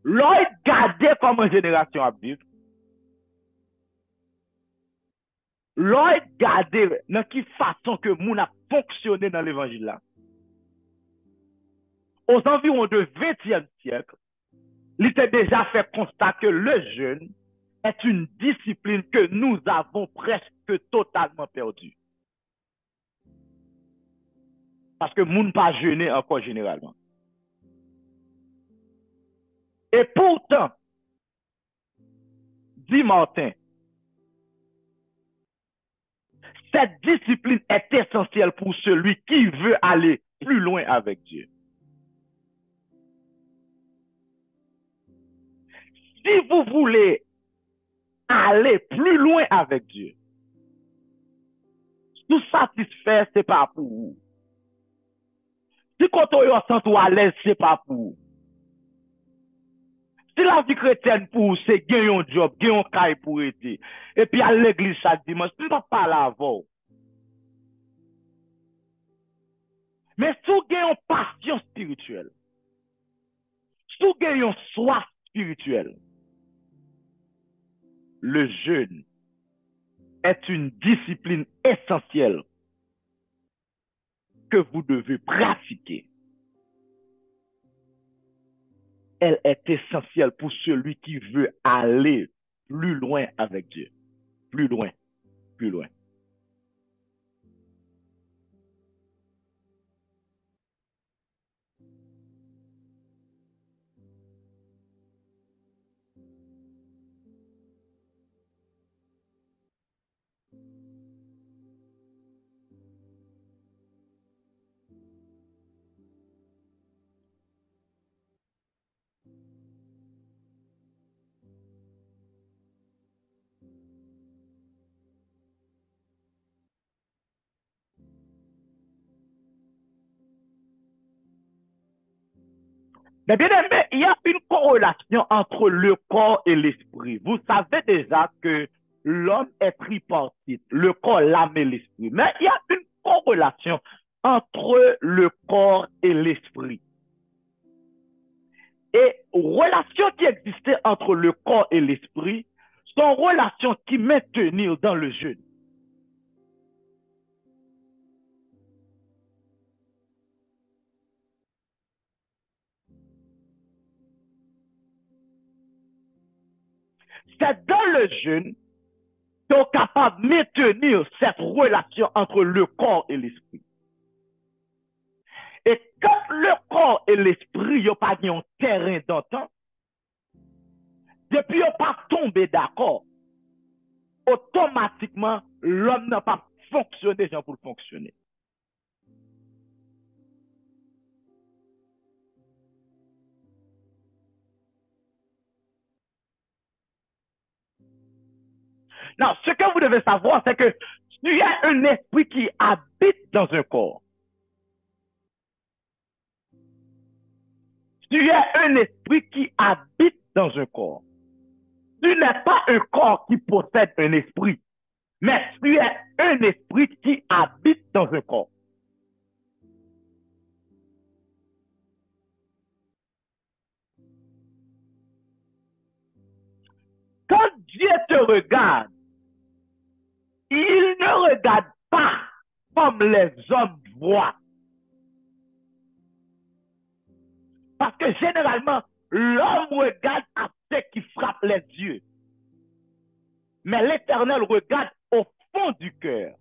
L'œil gardé comme une génération à vivre. L'œil gardé dans quelle façon que moun a fonctionné dans l'évangile là. Aux environs de 20e siècle, il était déjà fait constat que le jeûne est une discipline que nous avons presque totalement perdue. Parce que moun pas jeûner encore généralement. Et pourtant, dit Martin, cette discipline est essentielle pour celui qui veut aller plus loin avec Dieu. Si vous voulez aller plus loin avec Dieu, tout satisfaire, ce n'est pas pour vous. Si quand on est sent à l'aise, ce n'est pas pour vous. Si la vie chrétienne pour vous, c'est gagner un job, gagner un caille pour aider, et puis à l'église chaque dimanche, ce n'est pas là avant. Mais si vous avez une passion spirituelle, si vous avez une soif spirituelle, le jeûne est une discipline essentielle que vous devez pratiquer. Elle est essentielle pour celui qui veut aller plus loin avec Dieu. Plus loin, plus loin. Mais bien aimé, il y a une corrélation entre le corps et l'esprit. Vous savez déjà que l'homme est tripartite, le corps, l'âme et l'esprit. Mais il y a une corrélation entre le corps et l'esprit. Et relation qui existait entre le corps et l'esprit sont relations qui maintenir dans le jeûne. C'est dans le jeûne qu'on est capable de maintenir cette relation entre le corps et l'esprit. Et quand le corps et l'esprit n'ont pas un terrain d'entente, depuis qu'ils n'ont pas tombé d'accord, automatiquement, l'homme n'a pas fonctionné pour fonctionner. Non, ce que vous devez savoir, c'est que il y a un esprit qui habite dans un corps. Tu es un esprit qui habite dans un corps. Tu n'es pas un corps qui possède un esprit, mais tu es un esprit qui habite dans un corps. Quand Dieu te regarde, il ne regarde pas comme les hommes voient. Parce que généralement, l'homme regarde à ce qui frappe les yeux. Mais l'Éternel regarde au fond du cœur.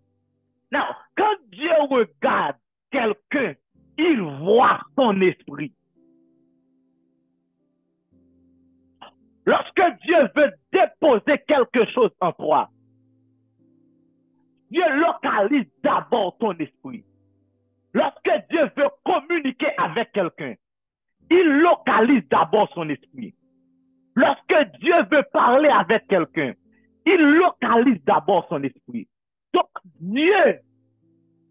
Non, quand Dieu regarde quelqu'un, il voit son esprit. Lorsque Dieu veut déposer quelque chose en toi, Dieu localise d'abord ton esprit. Lorsque Dieu veut communiquer avec quelqu'un, il localise d'abord son esprit. Lorsque Dieu veut parler avec quelqu'un, il localise d'abord son esprit. Donc, Dieu,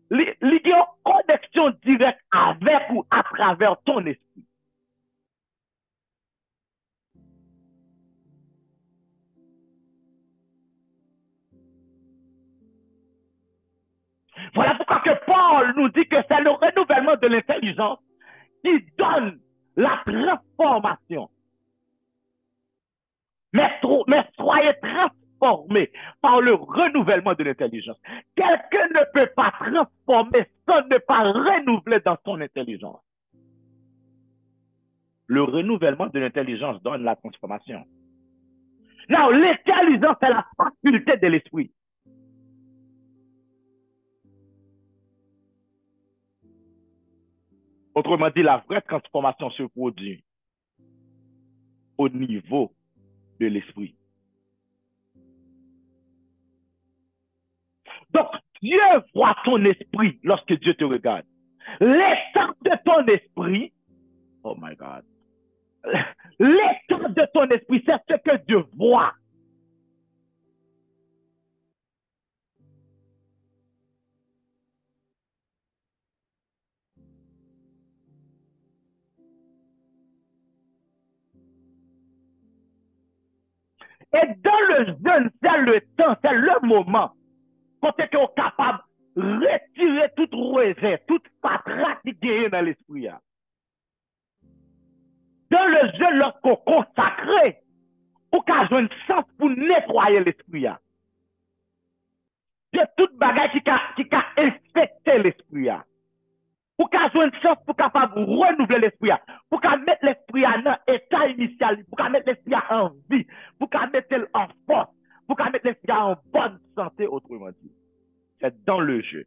il y a une connexion directe avec ou à travers ton esprit. Voilà pourquoi que Paul nous dit que c'est le renouvellement de l'intelligence qui donne la transformation. mais soyez transformés par le renouvellement de l'intelligence. Quelqu'un ne peut pas transformer sans ne pas renouveler dans son intelligence. Le renouvellement de l'intelligence donne la transformation. Now, l'intelligence, c'est la faculté de l'esprit. Autrement dit, la vraie transformation se produit au niveau de l'esprit. Donc, Dieu voit ton esprit lorsque Dieu te regarde. L'état de ton esprit, oh my God, l'état de ton esprit, c'est ce que Dieu voit. Et dans le jeûne, c'est le temps, c'est le moment, quand tu es capable de retirer toute réserve, toute patraque qui est dans l'esprit. Dans le jeûne, lorsqu'on consacre, pour qu'on ait une chance pour nettoyer l'esprit. Il y a toute bagaille qui a infecté l'esprit. Pour qu'on ait une chance pour capable renouveler l'esprit. Pour qu'on mette l'esprit dans l'état initial. Pour qu'on mette l'esprit en vie. Pour qu'on mette en force. Pour qu'on mette l'esprit en bonne santé, autrement dit. C'est dans le jeûne.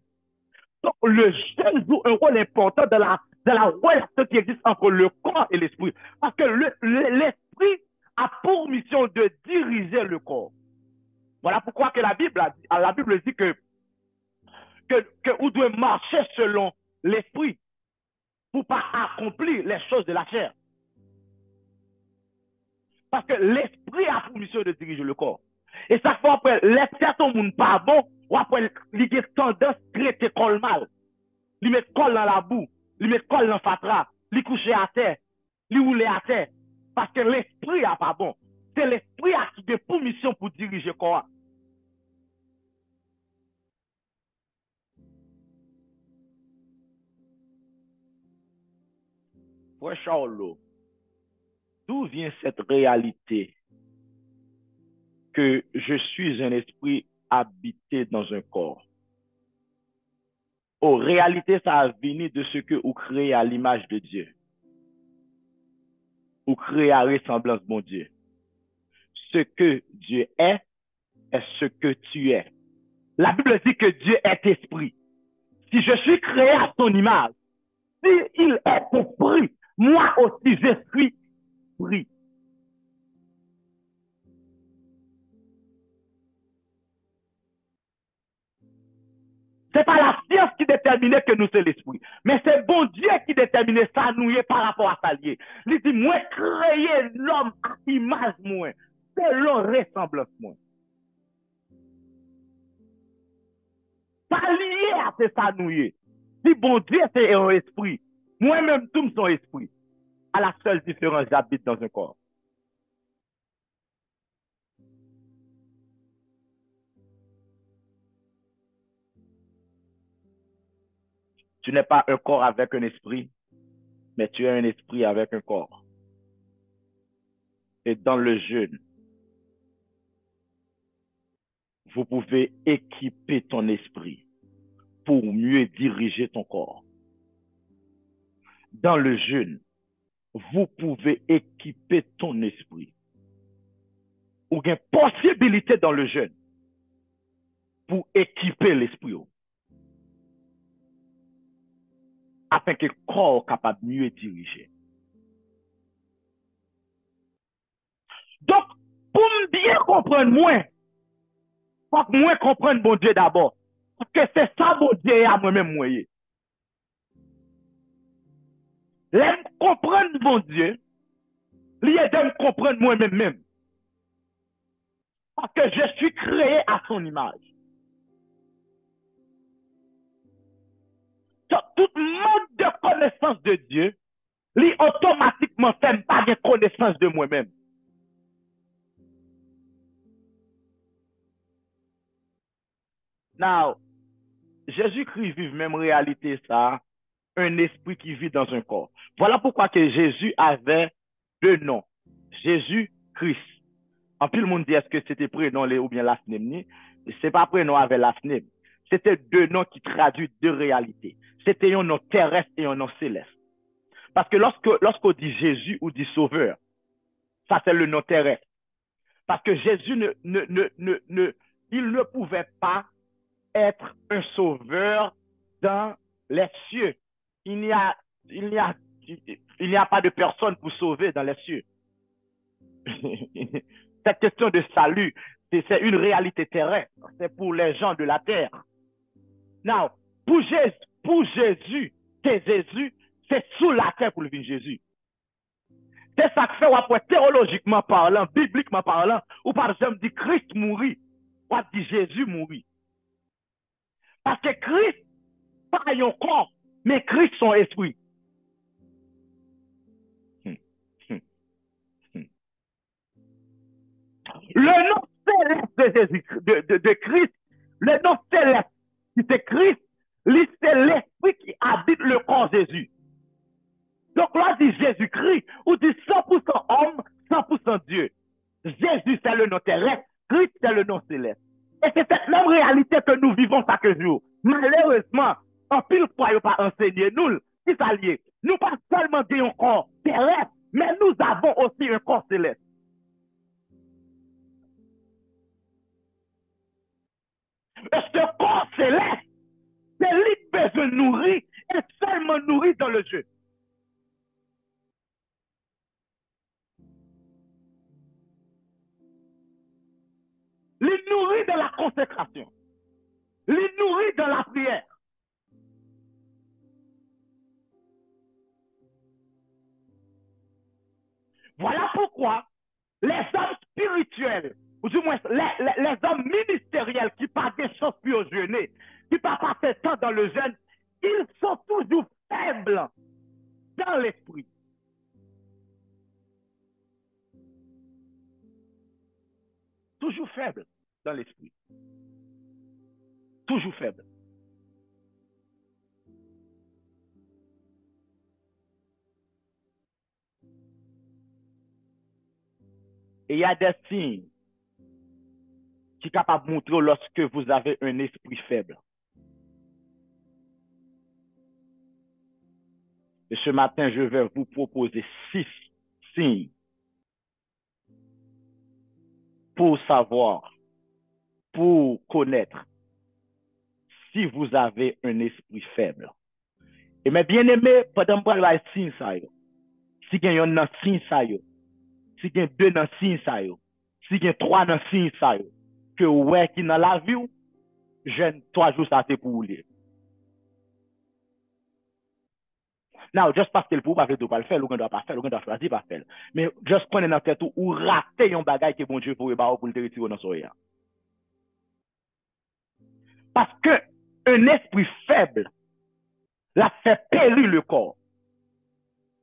Donc, le jeûne joue un rôle important dans la relation qui existe entre le corps et l'esprit. Parce que l'esprit a pour mission de diriger le corps. Voilà pourquoi que la Bible dit que vous devez marcher selon l'esprit pour ne pas accomplir les choses de la chair. Parce que l'esprit a pour mission de diriger le corps. Et chaque fois après, l'esprit à ton monde pas bon, ou après, il a tendance à traiter col mal. Il met col dans la boue, il met col dans le fatra, il couche à terre, il roule à terre. Parce que l'esprit n'est pas bon. C'est l'esprit qui a pour mission pour diriger le corps. Frère Charles, d'où vient cette réalité que je suis un esprit habité dans un corps? En réalité, ça a venu de ce que vous créez à l'image de Dieu. Vous créez à ressemblance de mon Dieu. Ce que Dieu est ce que tu es. La Bible dit que Dieu est esprit. Si je suis créé à son image, s'il est esprit, moi aussi je suis esprit. C'est pas la science qui déterminait que nous sommes l'esprit. Mais c'est bon Dieu qui déterminait ça nous par rapport à ça lié. Il dit, moi, créer l'homme à image moi, selon ressemblance moi. Pas lié à ça nous. Si bon Dieu c'est un esprit, moi-même tout son esprit. À la seule différence, j'habite dans un corps. Tu n'es pas un corps avec un esprit, mais tu es un esprit avec un corps. Et dans le jeûne, vous pouvez équiper ton esprit pour mieux diriger ton corps. Dans le jeûne, vous pouvez équiper ton esprit. Ou il y a une possibilité dans le jeûne pour équiper l'esprit afin que le corps soit capable de mieux diriger. Donc, pour me bien comprendre moi, faut que moi comprenne mon Dieu d'abord. Parce que c'est ça mon Dieu à moi-même moi. L'aime comprendre mon Dieu, l'aide de me comprendre moi-même. Parce que je suis créé à son image. Donc, tout mode de connaissance de Dieu, lui automatiquement fait pas de connaissance de moi-même. Now, Jésus-Christ vit même réalité ça, un esprit qui vit dans un corps. Voilà pourquoi que Jésus avait deux noms. Jésus-Christ. En pile, le monde dit est-ce que c'était prénom ou bien l'asnem. C'est pas prénom avec l'asnem. C'était deux noms qui traduisent deux réalités. C'était un nom terrestre et un nom céleste. Parce que lorsqu'on dit Jésus ou dit Sauveur, ça c'est le nom terrestre. Parce que Jésus il ne pouvait pas être un sauveur dans les cieux. Il n'y a, il n'y a, il n'y a pas de personne pour sauver dans les cieux. Cette question de salut, c'est une réalité terrestre. C'est pour les gens de la terre. Now, pour Jésus, c'est sous la terre pour le vivre Jésus. C'est ça que fait, après, théologiquement parlant, bibliquement parlant, ou par exemple, dit Christ mourit, ou dit Jésus mourit. Parce que Christ, pas un corps, mais Christ son esprit. Le nom céleste de Jésus, de Christ, le nom céleste, c'est Christ, c'est l'esprit qui habite le corps Jésus. Donc là, dit Jésus-Christ, ou dit 100% homme, 100% Dieu. Jésus, c'est le nom terrestre, Christ, c'est le nom céleste. Et c'est cette même réalité que nous vivons chaque jour. Malheureusement, en pile fois, il pas enseigné nous, qui s'allier. Nous pas seulement un corps terrestre, mais nous avons aussi un corps céleste. Et ce corps céleste, c'est lui qui besoin de nourrir et seulement nourrir dans le jeu. Les nourrit dans la consécration. Les nourrit dans la prière. Voilà pourquoi les hommes spirituels, ou du moins les hommes ministériels qui partent des choses plus au jeûner, qui pas passer temps dans le jeûne, ils sont toujours faibles dans l'esprit. Toujours faibles dans l'esprit. Toujours faibles. Et il y a des signes qui sont capables de montrer lorsque vous avez un esprit faible. Et ce matin, je vais vous proposer 6 signes pour savoir, pour connaître si vous avez un esprit faible. Et mes bien-aimés, pendant que je signe ça, si il y a un signe ça, si il y a 2 dans signe ça, si il y a 3 dans signe ça, que ouais qui dans la vie, jeune 3 jours ça c'est pour vous. Now, juste parce que le pouvoir ne pas le faire, ou ne doit pas faire, ou ne doit choisir pas faire. Mais juste prenez dans tête ou rater un bagage que bon Dieu pour le retirer dans son. Parce que un esprit faible la fait périr le corps.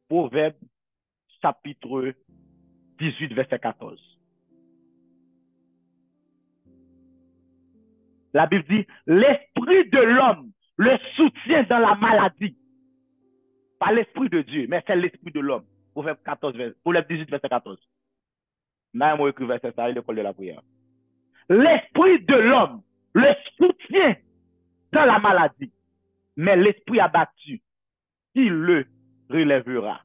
Proverbe chapitre 18, verset 14. La Bible dit, l'esprit de l'homme le soutient dans la maladie. Pas l'esprit de Dieu, mais c'est l'esprit de l'homme. Proverbe 18, verset 14. Là, moi, écrit verset ça, l'école de la prière. L'esprit de l'homme le soutient dans la maladie, mais l'esprit abattu, il le relèvera.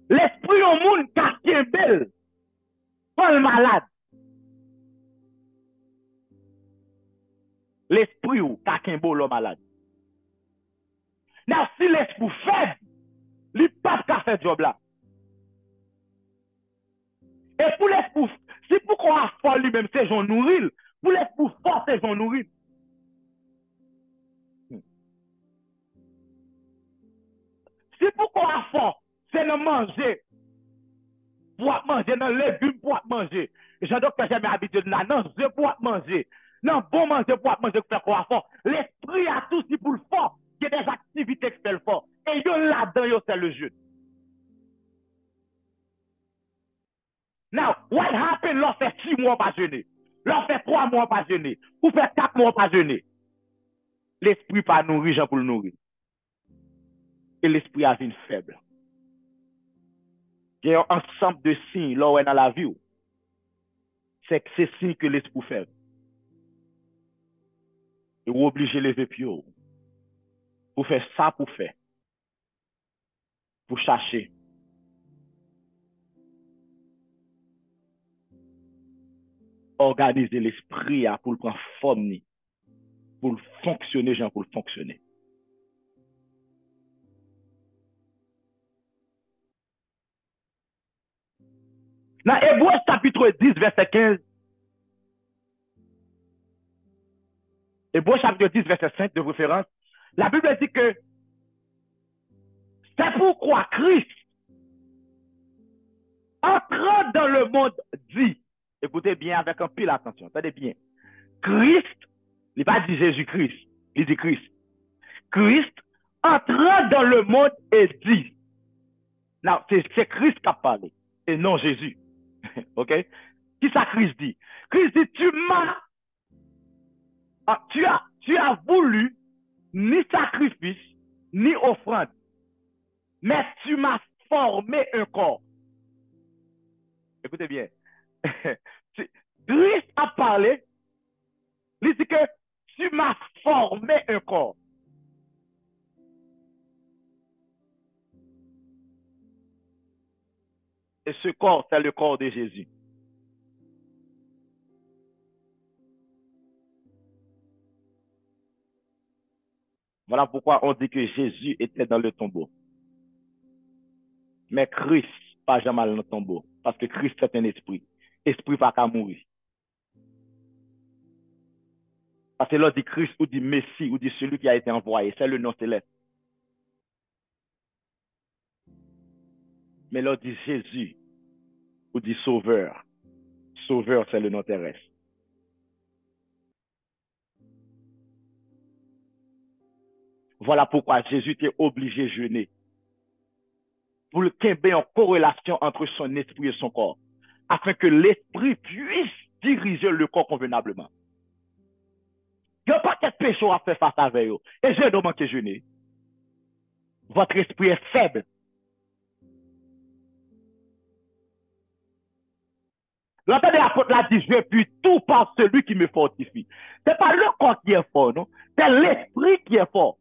L'esprit au monde qui est belle, pas le malade. L'esprit ou qui est beau, le malade. Mais si l'esprit faible, il pas qu'à faire job là. Et pour l'esprit, si pour qu'on a fort lui-même, c'est j'en nourrir. Pour l'esprit fort, c'est j'en nourrir. Si pour qu'on a fort, c'est de manger. Pour manger, dans les légumes pour manger. J'ai donc pas jamais habitué de là. Non, je pour manger. Non, bon manger pour manger pour faire quoi fort. L'esprit a tout si pour le fort. Il y a des activités qui fait le fort. Et là-dedans, c'est le jeu. Now, what happened lorsque fait 6 mois pas jeûner? Lorsque fait 3 mois pas jeûner? Ou fait 4 mois pas jeûner? L'esprit pas nourri, Jean pour le nourrir. Et l'esprit a une faible. Il y a un ensemble de signes là où est dans la vie. C'est que c'est signe que l'esprit fait. Et vous obligez de lever pied. Pour faire ça, pour faire. Pour chercher. Organiser l'esprit pour le prendre forme, pour le fonctionner, genre pour le fonctionner. Dans Hébreux chapitre 10, verset 15, Hébreux chapitre 10, verset 5 de référence, la Bible dit que c'est pourquoi Christ, entrant dans le monde, dit, écoutez bien avec un pile attention, attendez bien, Christ, il n'a pas dit Jésus-Christ, il dit Christ. Christ, entrant dans le monde et dit, non, c'est Christ qui a parlé, et non Jésus. OK? Qui ça Christ dit? Christ dit, tu as voulu ni sacrifice, ni offrande, mais tu m'as formé un corps. Écoutez bien. Christ a parlé, il dit que tu m'as formé un corps. Et ce corps, c'est le corps de Jésus. Voilà pourquoi on dit que Jésus était dans le tombeau. Mais Christ, pas jamais dans le tombeau. Parce que Christ est un esprit. Esprit pas qu'à mourir. Parce que là, dit Christ ou dit Messie ou dit celui qui a été envoyé. C'est le nom céleste. Mais là, dit Jésus ou dit Sauveur. Sauveur, c'est le nom terrestre. Voilà pourquoi Jésus était obligé de jeûner. Pour qu'il y ait une corrélation entre son esprit et son corps. Afin que l'esprit puisse diriger le corps convenablement. Il n'y a pas de péché à faire face avec eux. Et je demande que jeûner. Votre esprit est faible. L'entendez, l'apôtre l'a dit, je puis tout par celui qui me fortifie. Ce n'est pas le corps qui est fort, non? C'est l'esprit qui est fort.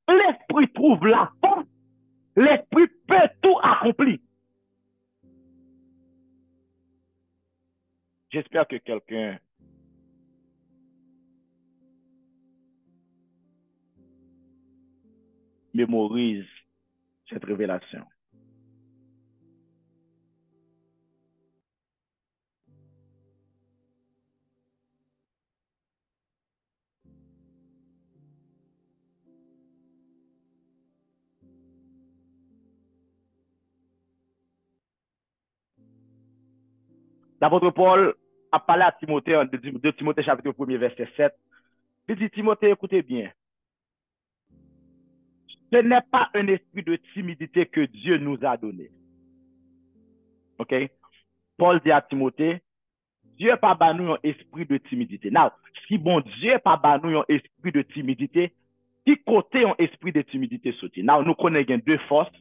L'esprit trouve la force. L'esprit peut tout accomplir. J'espère que quelqu'un mémorise cette révélation. L'apôtre Paul a parlé à Timothée, de Timothée chapitre 1, verset 7. Il dit, Timothée, écoutez bien. Ce n'est pas un esprit de timidité que Dieu nous a donné. OK? Paul dit à Timothée, Dieu n'a pas banni un esprit de timidité. Now, si bon Dieu n'a pas banni un esprit de timidité, qui côté un esprit de timidité sauté? Now, nous connaissons deux forces.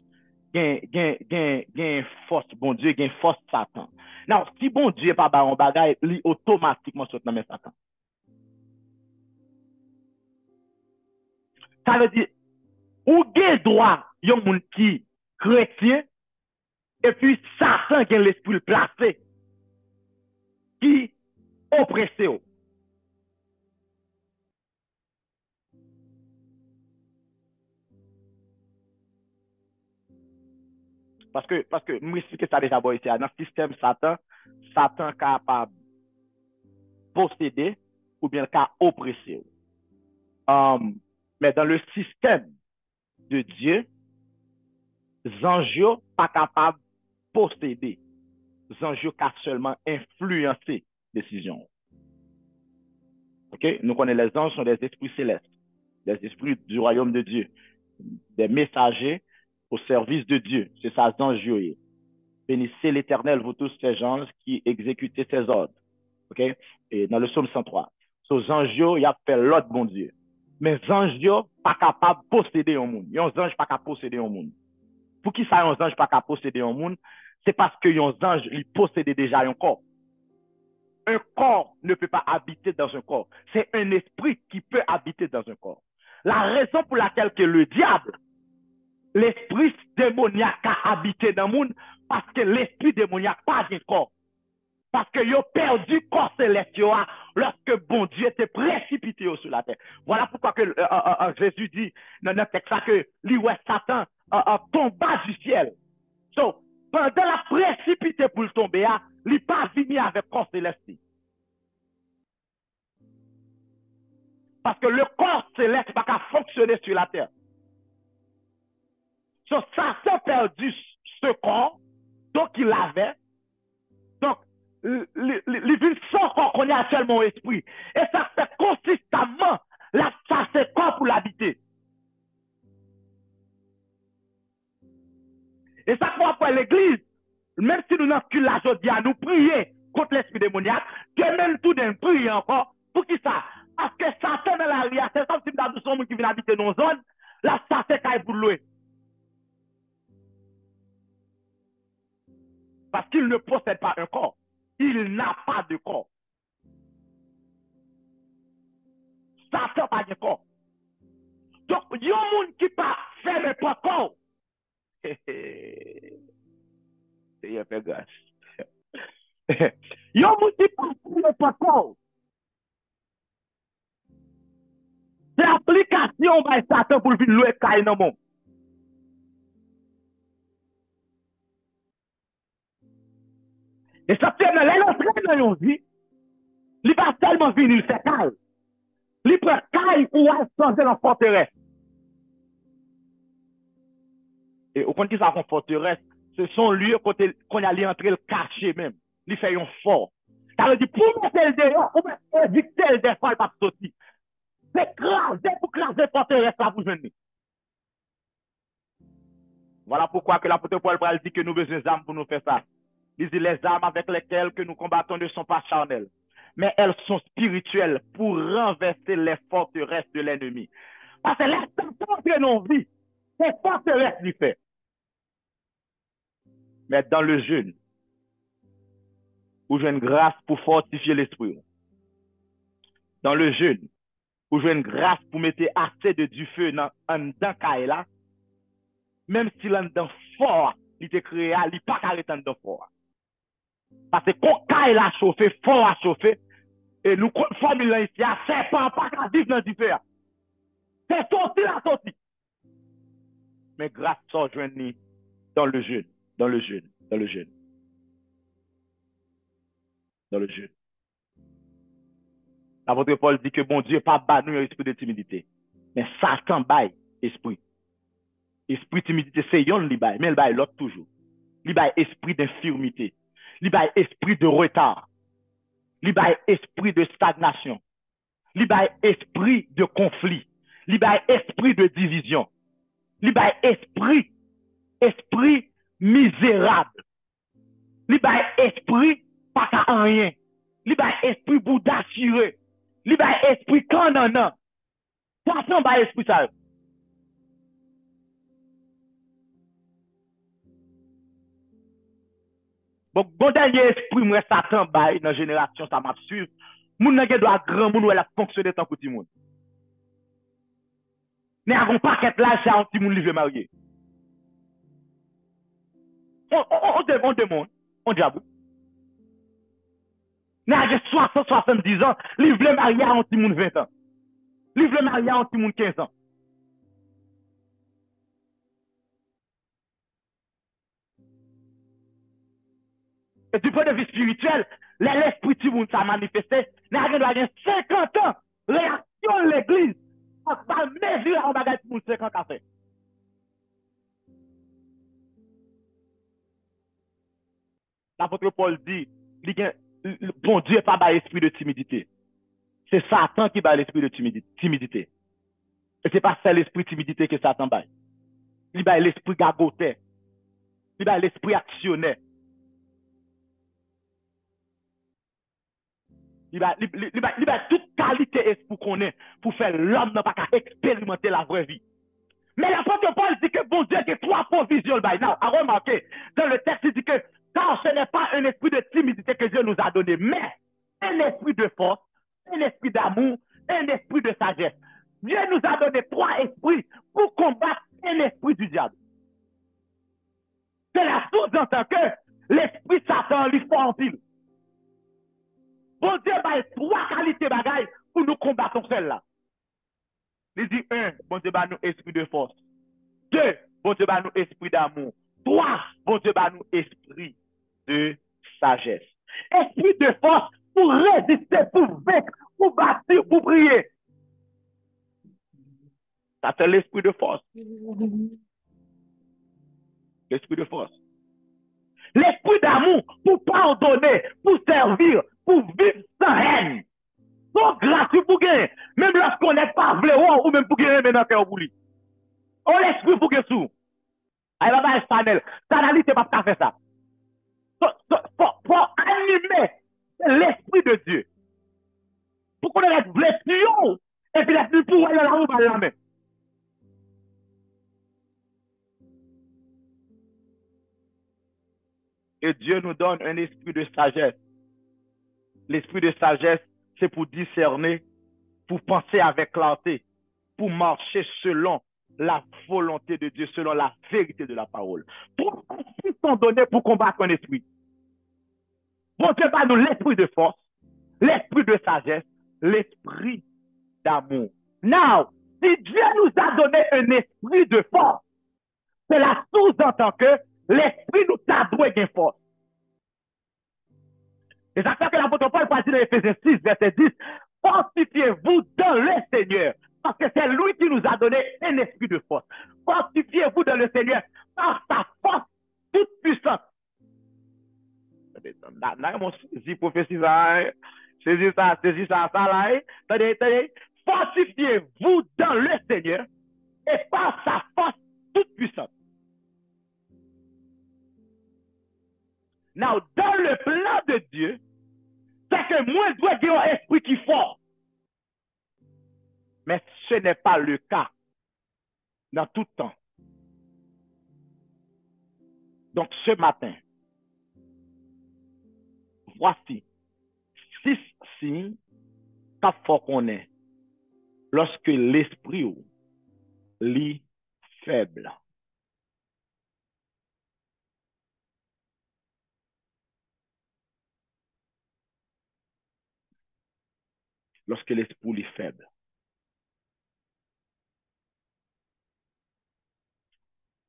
Gain force bon Dieu, gain force Satan. Now, si bon Dieu n'a pas banni un bagage, il automatiquement saute dans Satan. Ça veut dire, ou gain droit, yon moun qui chrétien, et puis Satan gain l'esprit placé, qui oppressé. Parce que, moi, explique ça déjà, bon, ici, dans le système Satan est capable de posséder ou bien capable oppresser. Mais dans le système de Dieu, les anges pas capables de posséder. Les anges sont seulement influencer les décisions. Okay? Nous connaissons les anges sont des esprits célestes, des esprits du royaume de Dieu, des messagers au service de Dieu. C'est ça, les anges. Bénissez l'Éternel, vous tous ces anges qui exécutez ses ordres. Okay? Et dans le psaume 103. Ces anges, ils ont fait l'ordre bon Dieu. Mais les anges, pas capables de posséder un monde. Les anges pas capables de posséder un monde. Pour qui ça, un ange pas qu'à posséder un monde? C'est parce que un ange, il possède déjà un corps. Un corps ne peut pas habiter dans un corps. C'est un esprit qui peut habiter dans un corps. La raison pour laquelle que le diable, l'esprit démoniaque a habité dans le monde, parce que l'esprit démoniaque n'a pas de corps. Parce que yo perdu corps céleste lorsque bon Dieu était précipité sur la terre. Voilà pourquoi que Jésus dit dans notre texte que lui Satan tomba du ciel. So, pendant la précipité pour le tomber, il n'est pas venu avec corps céleste. Parce que le corps céleste va pas fonctionner sur la terre. So, Satan a perdu ce corps, donc il l'avait. Donc, il vit sans corps qu'on est actuellement au esprit. Et ça fait consistamment, là, ça c'est corps pour l'habiter. Et ça qu'on après l'église, même si nous n'avons que la joie à nous prier contre l'esprit démoniaque, que même tout d'un prier encore, pour qui ça? Parce que Satan dans la réalité, c'est comme si nous avons monde qui vient habiter dans une zone, là, ça c'est quand pour louer. Parce qu'il ne possède pas un corps. Il n'a pas de corps. Satan n'a pas de corps. Donc, il y a un monde qui n'a pas fait pas corps. Il y a fait grâce. Il y a un monde qui n'a pas fait pas corps. C'est l'application de Satan pour venir louer Kaï dans le monde. Et ça fait dans l'entrée dans une vie, il va tellement venir, il fait Kaï. Il prend Kaï pour changer dans la forteresse. Et au compte qui ça, forteresse, ce sont lieux qu'on allait entrer le caché même. Il fait un fort. Ça veut dire, pour mettre le dehors, pour éviter le défaut, pas sortir. C'est craser pour craser forteresse là pour venir. Voilà pourquoi que l'apôtre Paul dit que nous avons besoin d'armes pour nous faire ça. Il dit les armes avec lesquelles que nous combattons ne sont pas charnelles, mais elles sont spirituelles pour renverser les forteresses de l'ennemi. Parce que l'instant que nous vivons, c'est forteresse lui fait. Mais dans le jeûne, où j'ai une grâce pour fortifier l'esprit. Dans le jeûne, où j'ai une grâce pour mettre assez de du feu dans Kaila, même si l'en fort, il était créé, il n'est pas arrêté dans fort. Parce que quand Kaila a chauffé, fort a chauffé, et nous, famille là ici, c'est pas vivre dans du feu. C'est sorti la sortie. Mais grâce à joindre dans le jeûne, dans le jeûne, dans le jeûne. Dans le jeûne. L'apôtre Paul dit que bon Dieu pas bat nous un esprit de timidité. Mais Satan baille esprit. Esprit de timidité, c'est yon li baille, mais il baille l'autre toujours. Il baille esprit d'infirmité. Il baille esprit de retard. Il baille esprit de stagnation. Il baille esprit de conflit. Il baille esprit de division. Il baille esprit misérable. Il baille esprit pas qu'à rien. Il baille esprit bouddha chiré. Il baille esprit canana. Satan baille esprit ça. Bon dernier esprit, moi, Satan baille dans la génération, ça m'a suivi. Moun nan gen doit grand moun ou elle a fonctionné tant que petit moun. Mais à un paquet là, c'est un petit moun livré marié. On demande, on diable. Mais à 60, 70 ans, livré marié à un petit moun 20 ans. Livré marié à un petit moun 15 ans. Et du point de vue spirituel, l'esprit du monde s'est manifesté, mais il y a 50 ans, réaction de l'église, on va mesure en bagage pour 50 ans. L'apôtre Paul dit, bon Dieu n'est pas par l'esprit de timidité. C'est Satan qui bat l'esprit de timidité. Et ce n'est pas ça l'esprit de timidité que Satan bat. Il bat l'esprit gagoté. Il bat l'esprit actionnaire. Il va toute qualité pour qu'on ait, pour faire l'homme n'a pas qu'à expérimenter la vraie vie. Mais l'apôtre Paul dit que bon Dieu a trois provisions Dieu le bail. Non, à remarquer, dans le texte, il dit que car ce n'est pas un esprit de timidité que Dieu nous a donné, mais un esprit de force, un esprit d'amour, un esprit de sagesse. Dieu nous a donné 3 esprits pour combattre un esprit du diable. Cela sous-entend que l'esprit Satan lui faut en pile. Bon Dieu a 3 qualités bagaille pour nous combattre celle-là. Il dit 1, bon Dieu a nous esprit de force. 2, bon Dieu a nous esprit d'amour. 3, bon Dieu a nous esprit de sagesse. Esprit de force pour résister, pour vaincre, pour bâtir, pour prier. Ça c'est l'esprit de force. L'esprit de force. L'esprit d'amour pour pardonner, pour servir, pour vivre sans haine. Sans gratuit pour gagner. Même lorsqu'on n'est pas vléon ou même pour gagner maintenant cœur pour lui. On l'esprit pour gagner sous. Aïe, là-bas, Espanol. Ça n'a pas faire ça. Pour animer l'esprit de Dieu. Pour qu'on ait la blessure et puis l'esprit pour aller là où on va la main. Et Dieu nous donne un esprit de sagesse. L'esprit de sagesse, c'est pour discerner, pour penser avec clarté, pour marcher selon la volonté de Dieu, selon la vérité de la parole. Pour qu'ils sont donnés pour combattre un esprit. Bon Dieu va nous l'esprit de force, l'esprit de sagesse, l'esprit d'amour. Now, si Dieu nous a donné un esprit de force, cela sous-entend que l'esprit nous a doué de force. C'est ça que l'apôtre Paul va dire dans Éphésiens 6, verset 10, fortifiez-vous dans le Seigneur, parce que c'est lui qui nous a donné un esprit de force. Fortifiez-vous dans le Seigneur par sa force toute puissante. Là, mon saisi prophétie, saisi ça, là. Attendez. Fortifiez-vous dans le Seigneur et par sa force toute puissante. Now, dans le plan de Dieu, c'est que moi, je dois dire un esprit qui est fort. Mais ce n'est pas le cas dans tout temps. Donc, ce matin, voici 6 signes qu'il faut qu'on ait lorsque l'esprit est faible. Lorsque l'esprit est faible.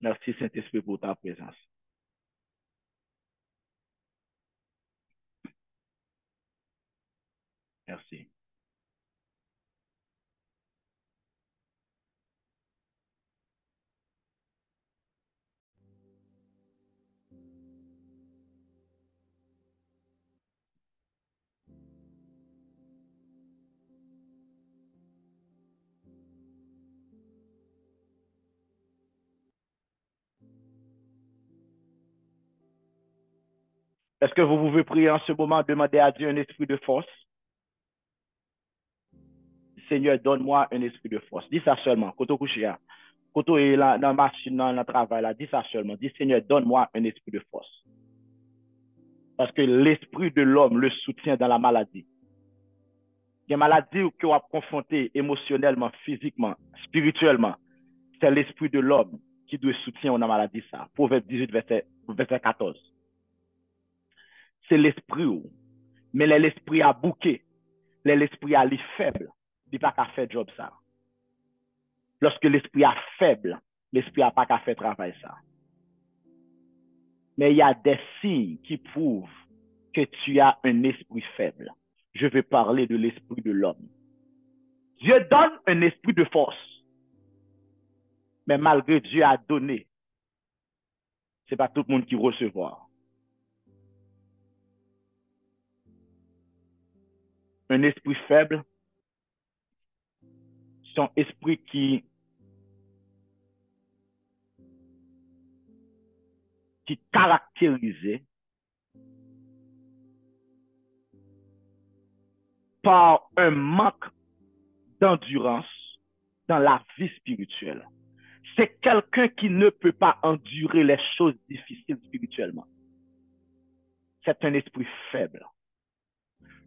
Merci Saint-Esprit pour ta présence. Merci. Est-ce que vous pouvez prier en ce moment, demander à Dieu un esprit de force? Seigneur, donne-moi un esprit de force. Dis ça seulement. Quand tu es là, dans la machine, dans le travail, là, dis ça seulement. Dis, Seigneur, donne-moi un esprit de force. Parce que l'esprit de l'homme le soutient dans la maladie. Il y a une maladie que vous confronté émotionnellement, physiquement, spirituellement. C'est l'esprit de l'homme qui doit soutenir dans la maladie. Ça. Proverbe 18, verset 14. C'est l'esprit. Mais l'esprit a bouqué. L'esprit a les faible. Il n'a pas qu'à faire job ça. Lorsque l'esprit est faible, l'esprit n'a pas qu'à faire travail ça. Mais il y a des signes qui prouvent que tu as un esprit faible. Je vais parler de l'esprit de l'homme. Dieu donne un esprit de force. Mais malgré Dieu a donné, ce n'est pas tout le monde qui recevra. Un esprit faible, c'est un esprit qui caractérisé par un manque d'endurance dans la vie spirituelle. c'est quelqu'un qui ne peut pas endurer les choses difficiles spirituellement. C'est un esprit faible.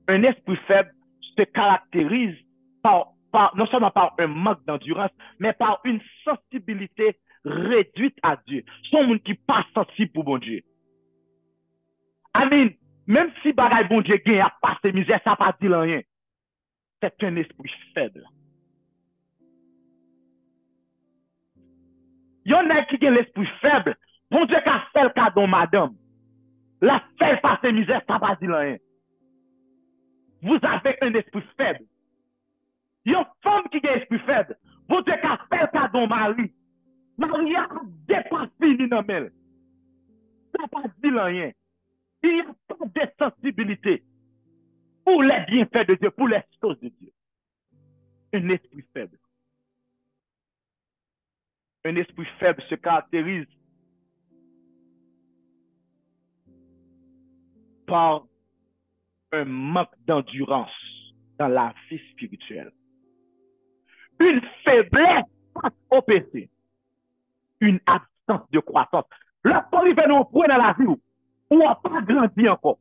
Un esprit faible se caractérise non seulement par un manque d'endurance, mais par une sensibilité réduite à Dieu. Son monde qui pas sensible pour bon Dieu. Amen. Même si bagay bon Dieu gagne à passer misère, ça pas dit rien. C'est un esprit faible. Il y en a qui ont l'esprit faible. Bon Dieu qu'a fait le cadeau, madame. La fait passer misère, ça pas dit rien. Vous avez un esprit faible. Il y a une femme qui a un esprit faible. Bon Dieu qu'a fait le cadeau, Marie. Marie a dépassé l'inamel. Ça pas dit rien. Il n'y a pas de sensibilité pour les bienfaits de Dieu, pour les choses de Dieu. Un esprit faible. Un esprit faible se caractérise par un manque d'endurance dans la vie spirituelle. Une faiblesse face au péché. Une absence de croissance. Lorsqu'on arrive nous point dans la vie, on n'a pas grandi encore.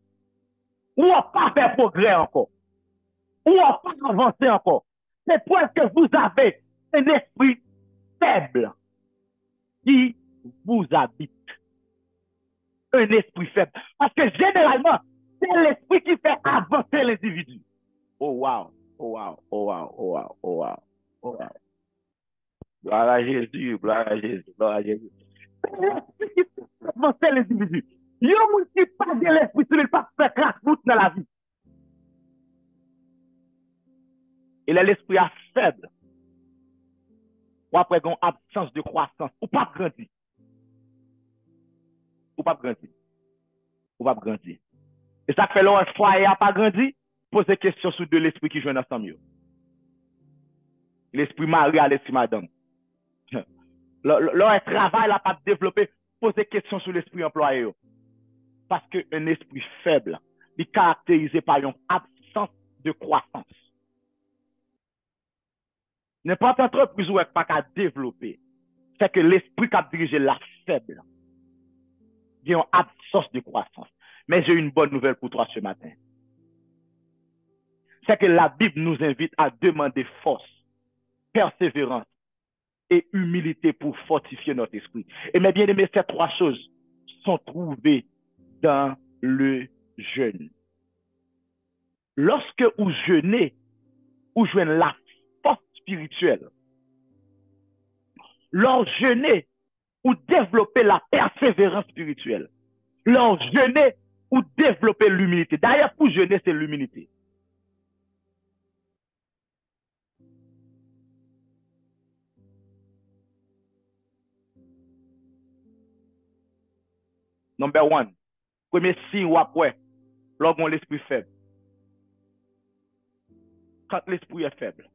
On n'a pas fait progrès encore. On n'a pas avancé encore. C'est parce que vous avez un esprit faible qui vous habite. Un esprit faible. Parce que généralement, c'est l'esprit qui fait avancer l'individu. Oh wow, oh wow, oh wow, oh wow, oh wow, oh wow. Gloire à Jésus, gloire à Jésus, gloire à Jésus. C'est l'esprit qui fait avancer l'individu. Il y a un qui pas de l'esprit, il ne peut pas faire crasse-bout dans la vie. Et l'esprit est faible. Ou après, une absence de croissance. Ou pas grandir. Ou pas grandir. Ou pas grandir. Et ça fait là, un foyer n'a pas grandi, posez question sur de l'esprit qui joue ensemble. L'esprit mari à l'esprit madame. Leur travail n'a pas développé, posez question sur l'esprit employé. Parce qu'un esprit faible est caractérisé par une absence de croissance. N'importe entreprise où elle n'a pas qu'à développer, c'est que l'esprit qui a dirigé la faible. Il y a une absence de croissance. Mais j'ai une bonne nouvelle pour toi ce matin. C'est que la Bible nous invite à demander force, persévérance et humilité pour fortifier notre esprit. Et mes bien-aimés, ces trois choses sont trouvées dans le jeûne. Lorsque vous jeûnez, vous jeûnez la force spirituelle. Lors jeûner, vous développez la persévérance spirituelle. Lors jeûner, vous développez l'humilité. D'ailleurs, pour jeûner, c'est l'humilité. Number one, premier signe ou après, lorsqu'on l'esprit faible. Quand l'esprit est faible,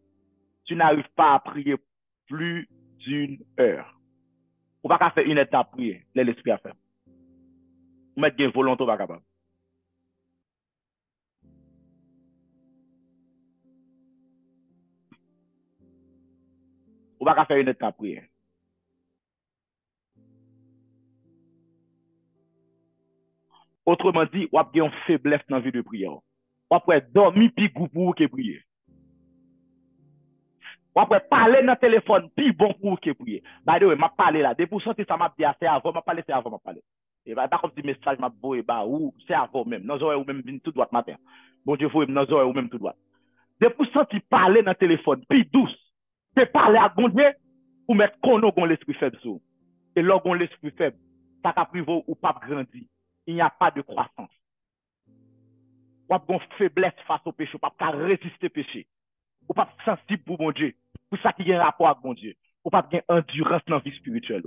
tu n'arrives pas à prier plus d'une heure. On ne va pas faire une étape prier, l'esprit est faible. On met une volonté, on va capable. On va pas faire une étape prier. Autrement dit, on a une faiblesse dans la vie de prière. On peut dormir plus pour vous que prier. On peut parler dans le téléphone plus bon pour vous que prier. By the way, je parle là. Depuis que ça m'a dit assez avant, je parle c'est avant, je parle. Et pas comme si message m'a beau et bah ou c'est avant même. Nous aurons même venu tout droit matin. Bon Dieu, faut nous aurons même tout droit. Depuis que tu parles dans le téléphone plus douce, tu parles à bon Dieu ou mettre qu'on l'esprit faible sur. Et lorsqu'on l'esprit faible, ça n'a privé ou pas grandi. Il n'y a pas de croissance. On a une faiblesse face au péché, on ne peut pas résister au péché. On ne peut pas sensible pour mon Dieu. Pour ça qui a un rapport avec mon Dieu. On ne peut pas avoir endurance dans la vie spirituelle.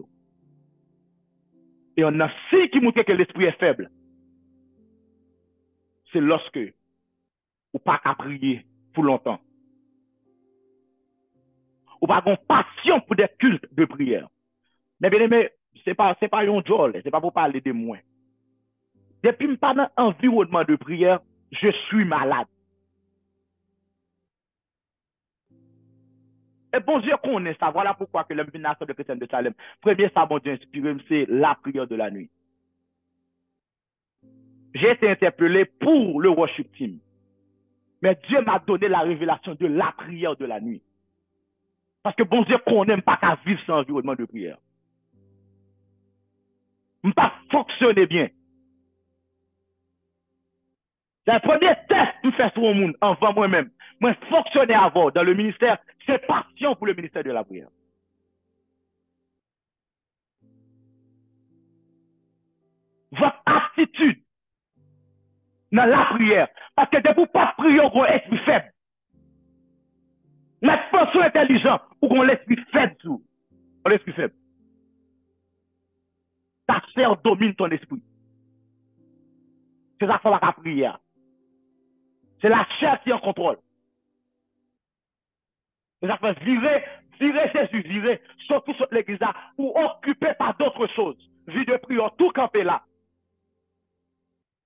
Et on a signe qui montre que l'esprit est faible. C'est lorsque on ne peut pas prier pour longtemps. On n'a pas de passion pour des cultes de prière. Mais bien aimé, ce n'est pas un job, ce n'est pas pour parler de moi. Depuis que je suis dans un environnement de prière, je suis malade. Et bon Dieu connaît ça. Voilà pourquoi que l'homme nation de chrétiens de Salem, premier ça, bon Dieu inspiré, c'est la prière de la nuit. J'ai été interpellé pour le worship team. Mais Dieu m'a donné la révélation de la prière de la nuit. Parce que bon Dieu qu'on n'aime pas qu'à vivre sans environnement de prière. Je ne pas fonctionner bien. C'est le premier test que je fais sur le monde, avant moi-même. Moi, fonctionner avant dans le ministère, c'est passion pour le ministère de la prière. Votre attitude dans la prière. Parce que de vous pas prier, vous avez esprit faible. Mettre pensée intelligent ou qu'on l'esprit faible tout. L'esprit faible. Ta chair domine ton esprit. C'est ça qu'on va la prière. C'est la chair qui est en contrôle. C'est ça qu'on virer Jésus, virer, surtout sur l'église là, ou occuper par d'autres choses. Vie de prière, tout camper là.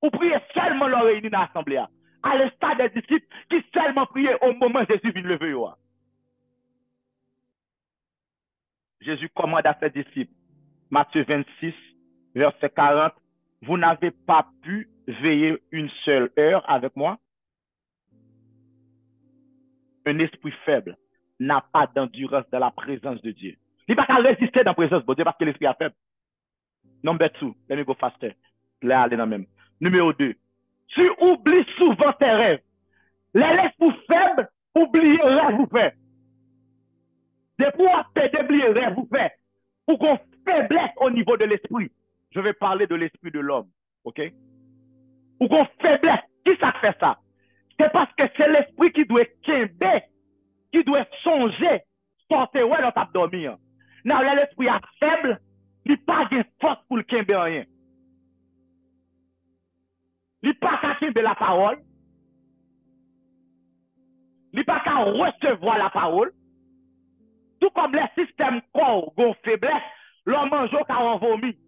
Ou prier seulement leur réunir dans l'assemblée. À l'instar des disciples qui seulement priaient au moment où Jésus vient lever. Jésus commande à ses disciples, Matthieu 26, verset 40, vous n'avez pas pu veiller une seule heure avec moi. Un esprit faible n'a pas d'endurance dans la présence de Dieu. Il ne peut pas résister dans la présence de Dieu parce que l'esprit est faible. Number 2, let me go faster. Là, allez dans même. Numéro 2, tu oublies souvent tes rêves. Les esprits faibles, oubliez rêve vous fait. Depuis oublier rêve vous fait. Ou qu'on faiblesse au niveau de l'esprit. Je vais parler de l'esprit de l'homme. OK? Ou qu'on faiblesse. Qui ça fait ça? C'est parce que c'est l'esprit qui doit quimber, qui doit songer, sortir ouais dans ta dormir. Non, l'esprit est faible, il n'a pas de force pour le quimber rien. Il n'a pas qu'à quimber la parole. Il n'a pas qu'à recevoir la parole. Tout comme les systèmes corps, gon faiblesse, l'homme mange au car vomi.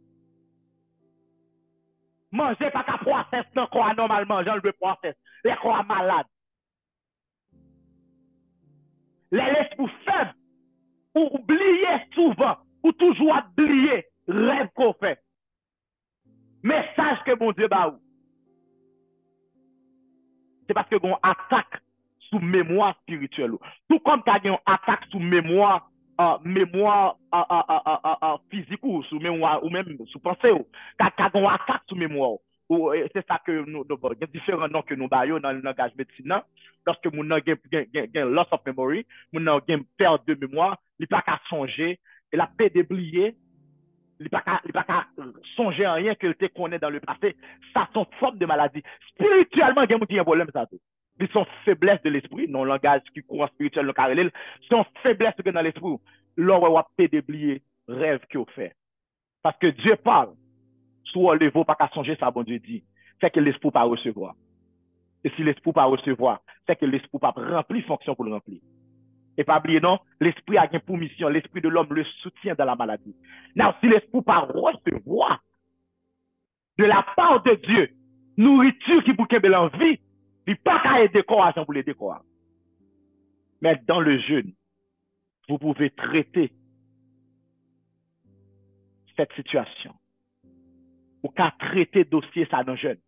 Manger pas qu'à process dans corps normalement, j'en le process. Les corps malades. Les esprits faibles, ou oublier souvent, ou toujours oublier rêve qu'on fait. Message que mon Dieu ba ou. C'est parce que qu'on attaque sous mémoire spirituelle. Tout comme tu as une attaque sous mémoire physique ou sous mémoire ou même sous pensée. Tu as une attaque sous mémoire. C'est ça que nous, il y a différents noms que nous baillons dans le langage médecin. Lorsque nous avons loss of memory, nous avons perte de mémoire, il n'y a pas qu'à songer, il a pas d'oublier, il n'y a pas qu'à songer à rien que tu connais dans le passé. Ça, c'est une forme de maladie. Spirituellement, il y a un problème, ça. Ils sont faiblesse de l'esprit, non langage qui courant spirituel, le carré, sont faiblesse dans l'esprit. Là, on va pas d'oublier rêve qu'il fait. Parce que Dieu parle. Soit le vaut pas qu'à songer ça, bon Dieu dit. C'est que l'esprit pas recevoir. Et si l'esprit pas recevoir, c'est que l'esprit pas remplir fonction pour le remplir. Et pas oublier, non, l'esprit a une pour mission, l'esprit de l'homme le soutient dans la maladie. Non, si l'esprit pas recevoir de la part de Dieu, nourriture qui pour qu'il l'envie, il n'y a pas qu'à aider corps pour les décors. Mais dans le jeûne, vous pouvez traiter cette situation. Ou qu'à traiter dossier ça dans le jeûne.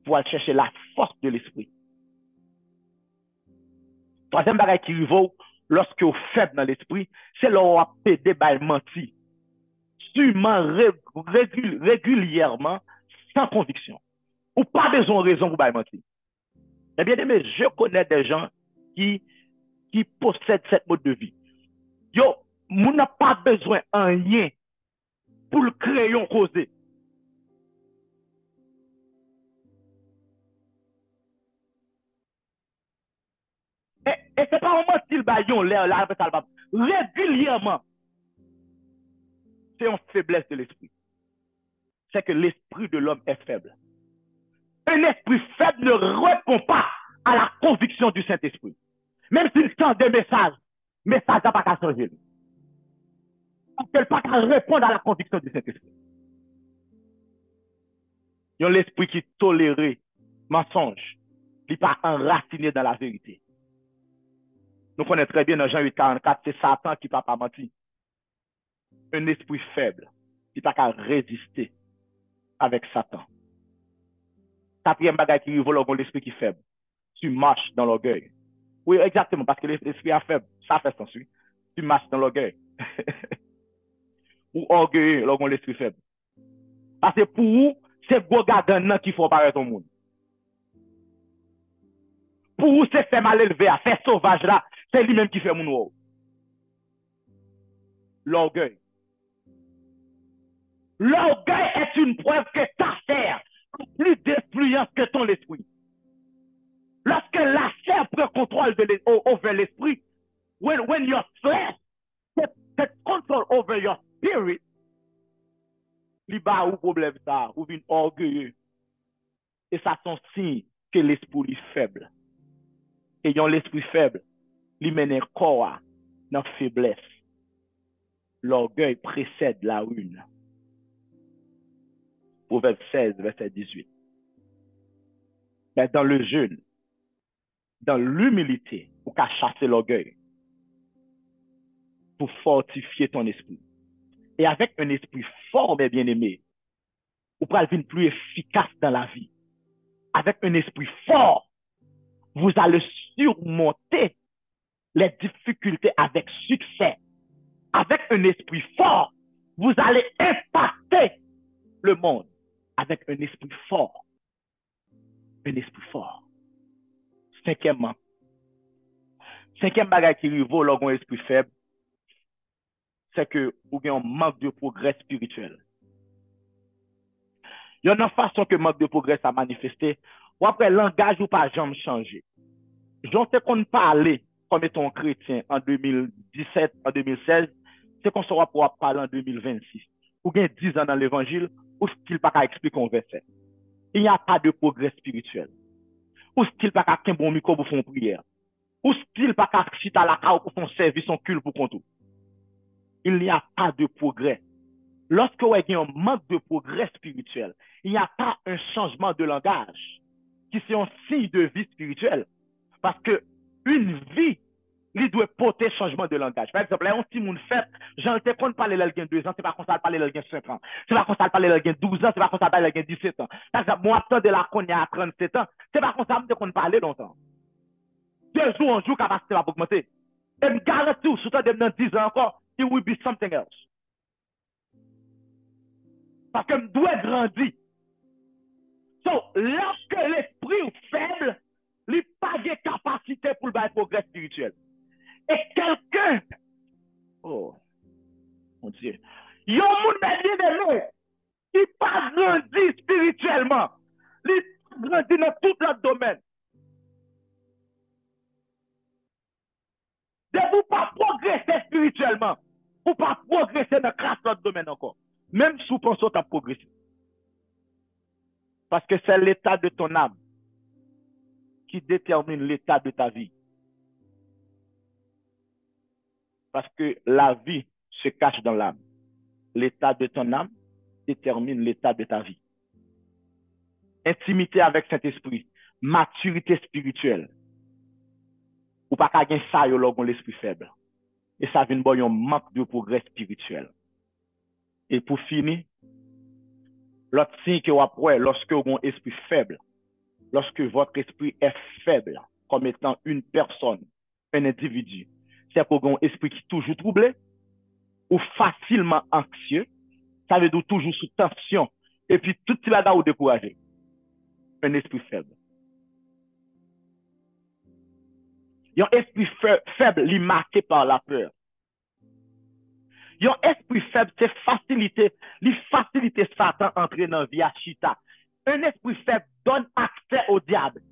Pour aller chercher la force de l'esprit. Troisième bagage qui arrive, lorsque vous faible dans l'esprit, c'est là où vous pédé par menti. Sûrement, régulièrement, sans conviction. Ou pas besoin de raison pour mentir. Eh bien, aimé, je connais des gens qui possèdent cette mode de vie. Yo, nous n'a pas besoin de rien pour le crayon causé. Et c'est pas un mentir baillon l'air là, régulièrement. C'est une faiblesse de l'esprit. C'est que l'esprit de l'homme est faible. Un esprit faible ne répond pas à la conviction du Saint-Esprit. Même s'il sent des messages, message n'a pas qu'à changer. Parce qu'elle n'a pas qu'à répondre à la conviction du Saint-Esprit. Il y a l'esprit qui tolère mensonge. Il n'est pas enraciné dans la vérité. Nous connaissons très bien dans Jean 8,44, c'est Satan qui ne peut pas mentir. Un esprit faible qui n'a qu'à résister avec Satan. Quatrième bagage qui révèle l'esprit qui est faible. Tu marches dans l'orgueil. Oui, exactement, parce que l'esprit est faible. Ça fait sens, oui. Tu marches dans l'orgueil. Ou orgueilleux, l'esprit faible. Parce que pour vous, c'est Gogadan qui faut paraître au monde. Pour vous, c'est fait mal élevé, fait sauvage là, c'est lui-même qui fait mon wow. L'orgueil. L'orgueil est une preuve que ta chair a plus d'influence que ton esprit. Lorsque la chair prend contrôle over l'esprit, when your flesh takes control over your spirit, li ba ou problème ça, ou vin orgueilleux. Et ça c'est un signe que l'esprit est faible. Et yon l'esprit faible, li mène corps dans faiblesse. L'orgueil précède la ruine. Proverbe 16, verset 18. Mais dans le jeûne, dans l'humilité, pour qu'à chasser l'orgueil, pour fortifier ton esprit. Et avec un esprit fort, mes bien-aimés, vous pourrez devenir plus efficace dans la vie. Avec un esprit fort, vous allez surmonter les difficultés avec succès. Avec un esprit fort, vous allez impacter le monde. Avec un esprit fort. Un esprit fort. Cinquième bagage qui arrive lorsqu'on a un esprit faible, c'est que vous avez un manque de progrès spirituel. Il y a une façon que manque de progrès a manifesté, ou après langage ou pas jamais changé. J'en sais qu'on parlait comme étant chrétien en 2017, en 2016, c'est qu'on sera pour parler en 2026. Ou bien 10 ans dans l'évangile, ou style pas qu'à expliquer un verset. Il n'y a pas de progrès spirituel. Ou style pas qu'à qu'un bon micro pour faire une prière. Ou style pas qu'à chita la cao pour faire un service, un culte pour compte. Il n'y a pas de progrès. Lorsque vous avez un manque de progrès spirituel, il n'y a pas un changement de langage qui est un signe de vie spirituelle. Parce que une vie, il doit porter changement de langage. Par exemple, un petit monde fait, j'en sais qu'on parle l'alguin 2 ans, c'est pas qu'on ça parler l'alguin 5 ans. C'est pas qu'on ça parler l'alguin 12 ans, c'est pas qu'on ça parler l'alguin 17 ans. Par exemple, moi, temps de la qu'on à 37 ans, c'est pas qu'on ça qu'on parle longtemps. 2 jours en jour, capacité va augmenter. Et me garantis, surtout dans 10 ans encore, it will be something else. Parce que je dois grandir. Donc, lorsque l'esprit est faible, il n'a pas de capacité pour le progrès spirituel. Et quelqu'un, oh, mon Dieu, il y a un monde bien-aimé qui n'a pas grandi spirituellement. Il n'a pas grandi dans tout le domaine. De vous pas progresser spirituellement, vous pas progresser dans l'autre domaine encore. Même si vous pensez que vous avez progressé. Parce que c'est l'état de ton âme qui détermine l'état de ta vie. Parce que la vie se cache dans l'âme. L'état de ton âme détermine l'état de ta vie. Intimité avec Saint-Esprit, maturité spirituelle. Ou pas qu'à gagner ça, yo logon l'esprit faible. Et ça vient de un manque de progrès spirituel. Et pour finir, l'autre signe que vous avez, lorsque vous avez un esprit faible, lorsque votre esprit est faible, comme étant une personne, un individu, c'est pour un esprit qui est toujours troublé, ou facilement anxieux, ça veut dire toujours sous tension, et puis tout le monde ou découragé. Un esprit faible. Un esprit faible, il est marqué par la peur. Un esprit faible, c'est faciliter Satan entrer dans la vie à chita. Un esprit faible donne accès au diable.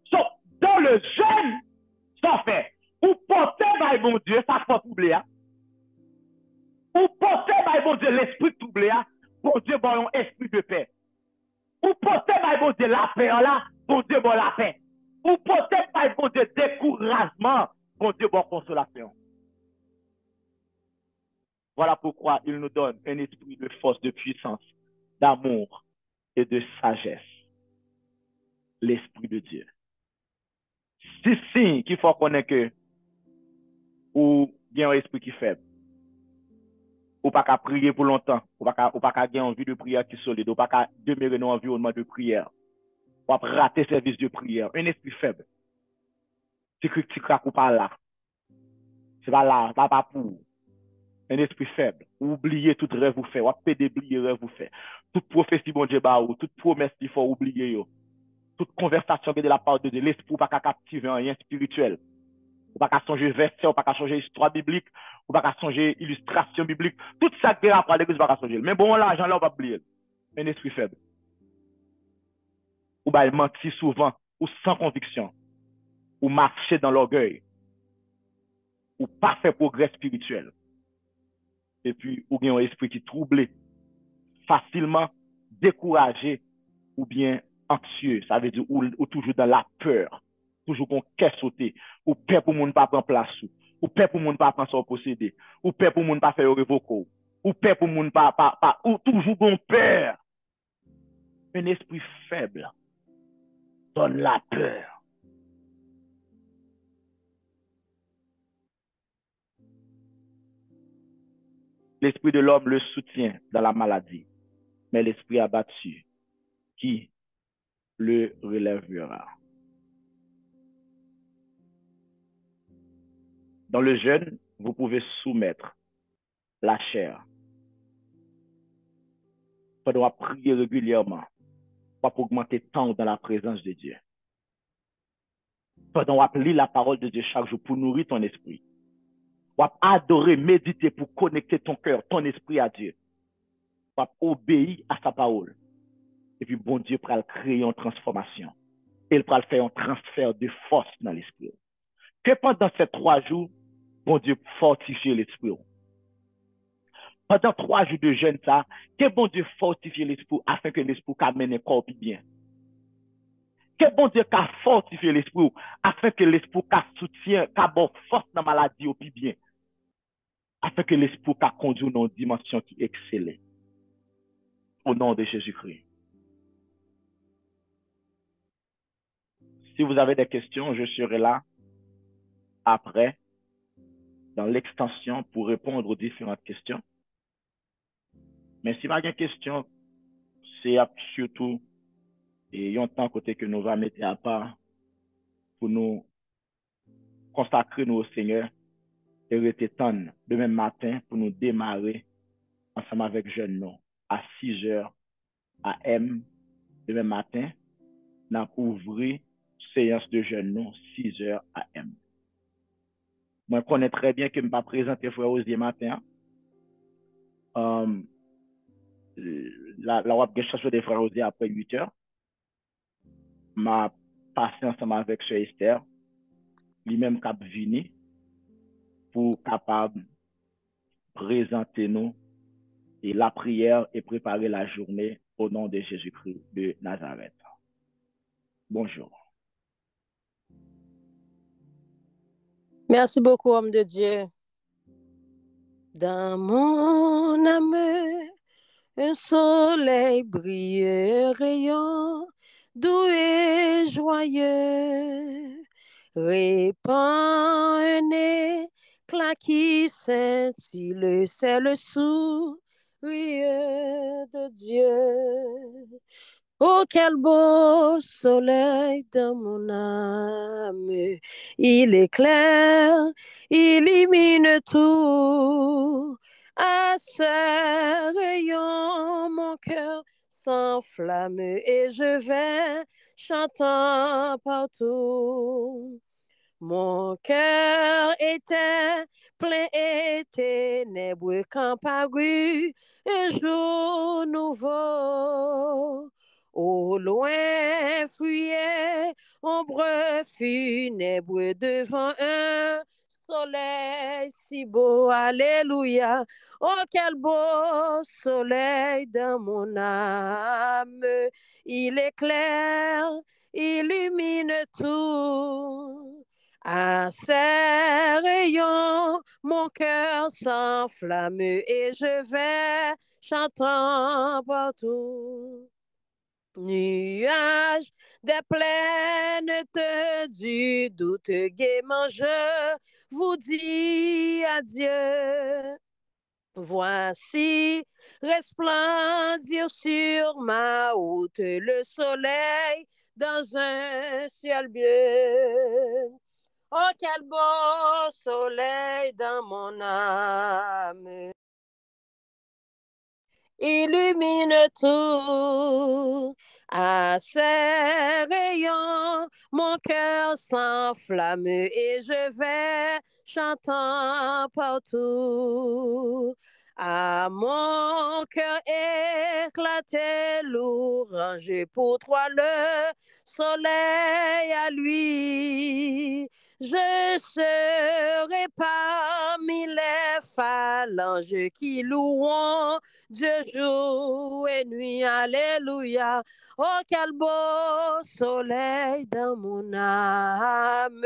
So, dans le jeûne, ça fait, ou porter par bon Dieu, ça fait troubler. Ou porter par bon Dieu l'esprit troublé, bon Dieu, bon un esprit de paix. Ou porter par bon Dieu la paix là, bon Dieu, bon la paix. Ou porter par bon Dieu découragement, bon Dieu, bon consolation. Voilà pourquoi il nous donne un esprit de force, de puissance, d'amour et de sagesse. L'Esprit de Dieu. Si signe qu'il faut connaître que ou bien un esprit qui est faible, ou pas qu'à prier pour longtemps, ou pas qu'à gagner envie de prière qui est solide, ou pas qu'à demeurer dans un environnement de prière, ou pas rater service de prière. Un esprit faible, c'est que tu craques ou pas là. C'est pas là, pas pour. Un esprit faible, oublier tout rêve vous fait, ou pédé oublier rêve vous fait. Toute prophétie bon Dieu ba ou, toute promesse qu'il faut oublier yo. Toute conversation de la part de Dieu, l'esprit pas captiver rien spirituel. Ou pas changer verset, ou pas changer histoire biblique, ou pas changer illustration biblique. Tout ça qui est après l'église pas changer. Mais bon là, j'en là pas oublier. Un esprit faible. Ou bah mentir souvent, ou sans conviction, ou marcher dans l'orgueil, ou pas faire progrès spirituel. Et puis, ou bien un esprit qui troublé, facilement découragé, ou bien anxieux. Ça veut dire ou toujours dans la peur, toujours qu'on caisse sauter, ou peur pour moun pas prendre place, ou peur pour moun pas prendre son posséder, ou peur pour moun pas faire révoco, ou peur pour moun pas, ou toujours qu'on peur. Un esprit faible donne la peur. L'esprit de l'homme le soutient dans la maladie, mais l'esprit abattu, qui le relèvera? Dans le jeûne, vous pouvez soumettre la chair. Vous devez prier régulièrement pour augmenter temps dans la présence de Dieu. Vous devez lire la parole de Dieu chaque jour pour nourrir ton esprit. Vous devez adorer, méditer pour connecter ton cœur, ton esprit à Dieu. Vous devez obéir à sa parole. Et puis, bon Dieu pourra créer une transformation. Il pourra faire un transfert de force dans l'esprit. Que pendant ces 3 jours, bon Dieu fortifie l'esprit. Pendant 3 jours de jeûne, ça, que bon Dieu fortifie l'esprit afin que l'esprit amène un corps bien. Que bon Dieu qu'a fortifié l'esprit afin que l'esprit soutient, qu'a bon force dans la maladie au plus bien. Afin que l'esprit conduit dans une dimension qui excelle. Au nom de Jésus-Christ. Si vous avez des questions, je serai là après dans l'extension pour répondre aux différentes questions. Mais si vous avez des questions, c'est surtout et un temps côté que nous allons mettre à part pour nous consacrer nous au Seigneur et rester temps demain matin pour nous démarrer ensemble avec jeunes nous à 6h AM demain matin, nous avons ouvert séance de jeunes nous 6h AM. Moi, je connais très bien que je ne vais pas présenter frère Osier matin. La web cherche des frères Osier après 8h. M'a passé ensemble avec Sœur Esther, lui-même qui a venu pour capable présenter nous et la prière et préparer la journée au nom de Jésus-Christ de Nazareth. Bonjour. Merci beaucoup, homme de Dieu. Dans mon âme, un soleil brille rayant, doux et joyeux, répand un éclat qui scintille, c'est le sourire de Dieu. Oh, quel beau soleil dans mon âme, il éclaire, illumine tout. À ses rayons, mon cœur s'enflamme et je vais chantant partout. Mon cœur était plein et ténébreux quand parut un jour nouveau. Au loin fuyait ombre funèbre devant un soleil si beau. Alléluia. Oh, quel beau soleil dans mon âme. Il éclaire, illumine tout. À ses rayons, mon cœur s'enflamme et je vais chantant partout. Nuages des plaines du doute gaiement, je vous dis adieu. Voici resplendir sur ma route le soleil dans un ciel bleu. Oh, quel beau soleil dans mon âme. Illumine tout à ses rayons. Mon cœur s'enflamme et je vais chantant partout. À mon cœur éclaté l'orange pour toi le soleil à lui. Je serai parmi les phalanges qui loueront Dieu jour et nuit, alléluia. Oh, quel beau soleil dans mon âme,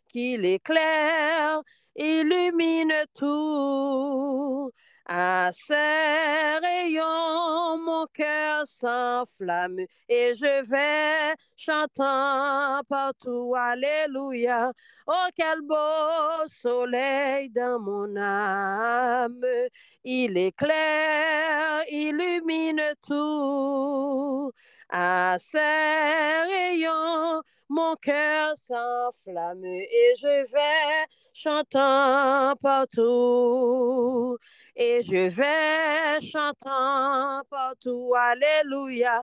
qu'il éclaire, illumine tout. À ses rayons, mon cœur s'enflamme et je vais chantant partout, alléluia. Oh, quel beau soleil dans mon âme, il éclaire, illumine tout. À ses rayons, mon cœur s'enflamme et je vais chantant partout. Et je vais chantant partout, alléluia.